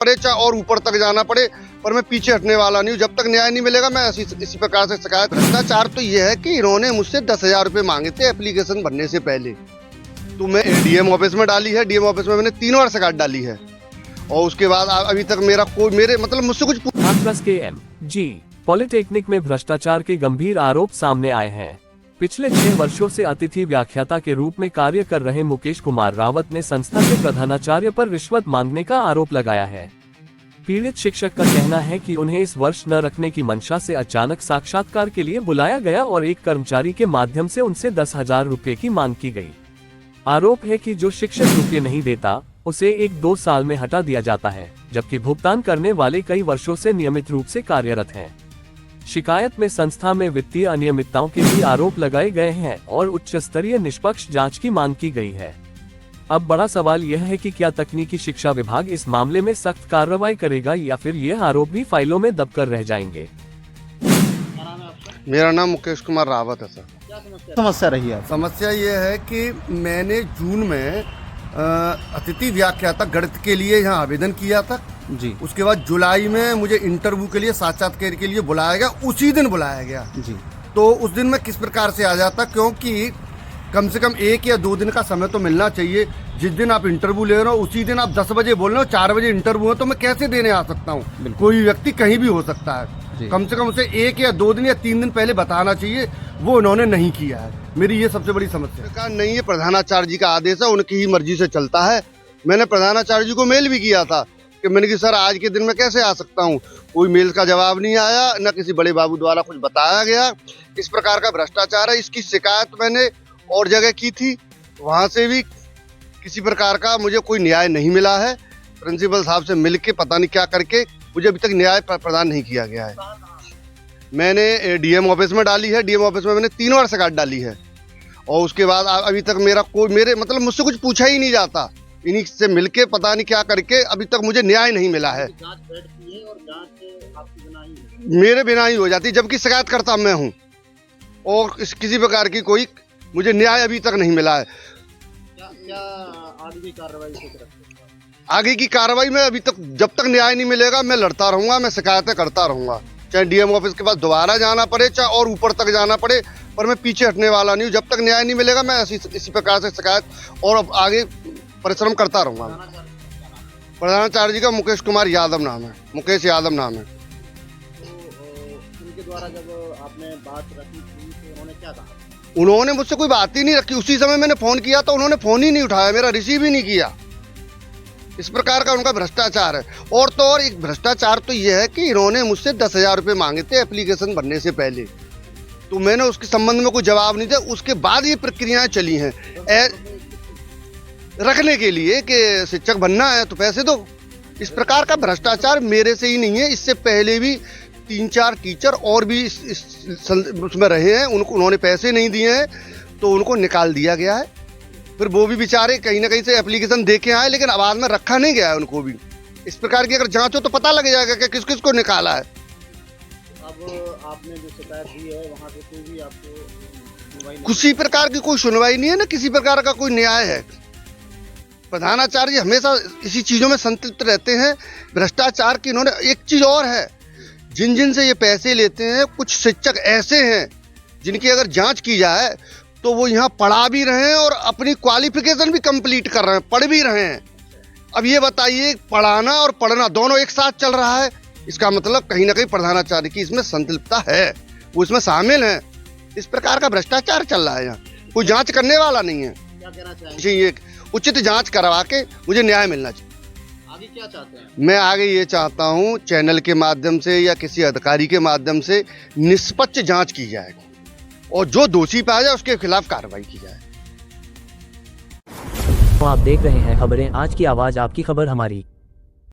पड़े चाहे और ऊपर तक जाना पड़े, पर मैं पीछे हटने वाला नहीं हूँ। जब तक न्याय नहीं मिलेगा मैं इसी प्रकार से शिकायत। भ्रष्टाचार तो ये है कि इन्होंने मुझसे 10,000 रुपये मांगे थे एप्लीकेशन भरने से पहले। तो मैं डीएम ऑफिस में डाली है, डीएम ऑफिस में मैंने 3 बार शिकायत डाली है और उसके बाद अभी तक मेरे मतलब मुझसे कुछ हाथरस के एम.जी. पॉलिटेक्निक में भ्रष्टाचार के गंभीर आरोप सामने आए हैं। पिछले 6 वर्षों से अतिथि व्याख्याता के रूप में कार्य कर रहे मुकेश कुमार रावत ने संस्था के प्रधानाचार्य पर रिश्वत मांगने का आरोप लगाया है। पीड़ित शिक्षक का कहना है कि उन्हें इस वर्ष न रखने की मंशा से अचानक साक्षात्कार के लिए बुलाया गया और एक कर्मचारी के माध्यम से उनसे 10,000 रुपए की मांग की गई। आरोप है कि जो शिक्षक रुपये नहीं देता उसे 1-2 साल में हटा दिया जाता है, जबकि भुगतान करने वाले कई वर्षों से नियमित रूप से कार्यरत हैं। शिकायत में संस्था में वित्तीय अनियमितताओं के भी आरोप लगाए गए हैं और उच्च स्तरीय निष्पक्ष जांच की मांग की गई है। अब बड़ा सवाल यह है कि क्या तकनीकी शिक्षा विभाग इस मामले में सख्त कार्रवाई करेगा या फिर यह आरोप भी फाइलों में दबकर रह जाएंगे। मेरा नाम मुकेश कुमार रावत है सर। क्या समस्या रही है? समस्या ये है कि मैंने जून में अतिथि व्याख्याता गणित के लिए यहाँ आवेदन किया था जी। उसके बाद जुलाई में मुझे इंटरव्यू के लिए साक्षात्कार के लिए बुलाया गया, उसी दिन बुलाया गया जी। तो उस दिन मैं किस प्रकार से आ जाता, क्योंकि कम से कम 1 या 2 दिन का समय तो मिलना चाहिए। जिस दिन आप इंटरव्यू ले रहे हो उसी दिन आप 10 बजे बोल रहे हो, 4 बजे इंटरव्यू है, तो मैं कैसे देने आ सकता हूँ? कोई व्यक्ति कहीं भी हो सकता है। कम से कम उसे 1 या 2 दिन या 3 दिन पहले बताना चाहिए, वो उन्होंने नहीं किया है। मेरी ये सबसे बड़ी समस्या है। नहीं, ये प्रधानाचार्य जी का आदेश है, उनकी ही मर्जी से चलता है। मैंने प्रधानाचार्य जी को मेल भी किया था कि मैंने कि सर आज के दिन में कैसे आ सकता हूँ, कोई मेल का जवाब नहीं आया, न किसी बड़े बाबू द्वारा कुछ बताया गया। इस प्रकार का भ्रष्टाचार है। इसकी शिकायत मैंने और जगह की थी, वहाँ से भी किसी प्रकार का मुझे कोई न्याय नहीं मिला है। प्रिंसिपल साहब से मिलके पता नहीं क्या करके मुझे अभी तक न्याय प्रदान नहीं किया गया है। मैंने डीएम ऑफिस में डाली है, डीएम ऑफिस में मैंने 3 बार शिकायत डाली है और उसके बाद अभी तक मेरे मतलब मुझसे कुछ पूछा ही नहीं जाता। इन्हीं से मिलके पता नहीं क्या करके अभी तक मुझे न्याय नहीं मिला है। जांच बैठती है और जांच आपके बिना ही मेरे बिना ही हो जाती, जबकि शिकायत करता मैं हूँ और किसी प्रकार की कोई मुझे न्याय अभी तक नहीं मिला है। क्या आगे की कार्रवाई सोच रखते हैं? आगे की कार्रवाई में अभी तक जब तक न्याय नहीं मिलेगा मैं लड़ता रहूंगा, मैं शिकायतें करता रहूंगा, चाहे डीएम ऑफिस के पास दोबारा जाना पड़े चाहे और ऊपर तक जाना पड़े, पर मैं पीछे हटने वाला नहीं हूँ। जब तक न्याय नहीं मिलेगा मैं इसी प्रकार से शिकायत और अब आगे परिश्रम करता रहूंगा। प्रधानाचार्य जी का मुकेश कुमार यादव नाम है, मुकेश यादव नाम है। तो उनके द्वारा जब आपने बात रखी थी तो उन्होंने क्या कहा? उन्होंने मुझसे कोई बात ही नहीं रखी। उसी समय मैंने फोन किया तो उन्होंने फोन ही नहीं उठाया, मेरा रिसीव ही नहीं किया। इस प्रकार का उनका भ्रष्टाचार है। और तो और एक भ्रष्टाचार तो यह है कि इन्होंने मुझसे 10,000 रुपये मांगे थे एप्लीकेशन भरने से पहले, तो मैंने उसके संबंध में कोई जवाब नहीं दिया। उसके बाद ये प्रक्रियाएं चली हैं रखने के लिए कि शिक्षक बनना है तो पैसे दो। इस प्रकार का भ्रष्टाचार मेरे से ही नहीं है, इससे पहले भी 3-4 टीचर और भी उसमें रहे हैं, उन्होंने पैसे नहीं दिए हैं तो उनको निकाल दिया गया है। फिर वो भी बेचारे कहीं ना कहीं से एप्लीकेशन दे के आए, लेकिन आवाज में रखा नहीं गया है उनको भी। इस प्रकार की अगर जांच हो तो पता लग जाएगा कि किस किस को निकाला है। अब आपने जो शिकायत दी है वहाँ से कोई भी आपको सुनवाई नहीं? किसी प्रकार की कोई सुनवाई नहीं है, ना किसी प्रकार का कोई न्याय है। प्रधानाचार्य हमेशा इसी चीजों में संतृप्त रहते हैं भ्रष्टाचार की। इन्होंने एक चीज और है, जिन से ये पैसे लेते हैं कुछ शिक्षक ऐसे हैं जिनकी अगर जांच की जाए तो वो यहाँ पढ़ा भी रहे हैं और अपनी क्वालिफिकेशन भी कंप्लीट कर रहे हैं, पढ़ भी रहे हैं। अब ये बताइए, पढ़ाना और पढ़ना दोनों एक साथ चल रहा है, इसका मतलब कहीं ना कहीं प्रधानाचार्य की इसमें संतृप्तता है, वो इसमें शामिल है। इस प्रकार का भ्रष्टाचार चल रहा है, यहाँ कोई जांच करने वाला नहीं है। क्या कहना चाहेंगे? जी, ये उचित जांच करवा के मुझे न्याय मिलना चाहिए। आगे क्या चाहते हैं? मैं आगे ये चाहता हूँ चैनल के माध्यम से या किसी अधिकारी के माध्यम से निष्पक्ष जांच की जाए और जो दोषी पाया जाए उसके खिलाफ कार्रवाई की जाए। तो आप देख रहे हैं खबरें आज की आवाज, आपकी खबर हमारी।